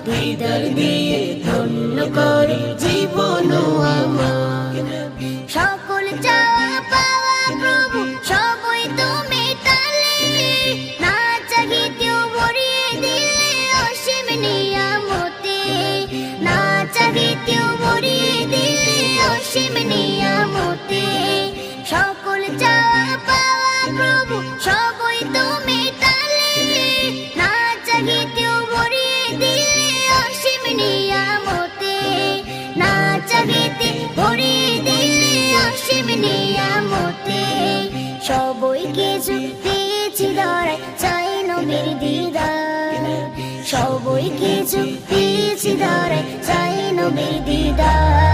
দিদার দিয়ে ধন্য করে জীবন আমার। সকল চাওয়া পাওয়া প্রভু সবই তো মেটালে, না চাহিতেও ভরিয়ে দিলে অসীম নিয়ামতে, না চাহিতেও ভরিয়ে দিলে অসীম নিয়ামতে। সকল চাওয়া পাওয়া প্রভু সবই তো মেটালে, না চাহিতেও ভরিয়ে দিলে অসীম নিয়ামতে, না চাহিতে ভরিয়ে দিলে অসীম নিয়ামতে। সবই কিছু পেয়েছি ধরায় চাই নবীর দিদার, সবই কিছু পেয়েছি ধরায় চাই নবীর দিদার।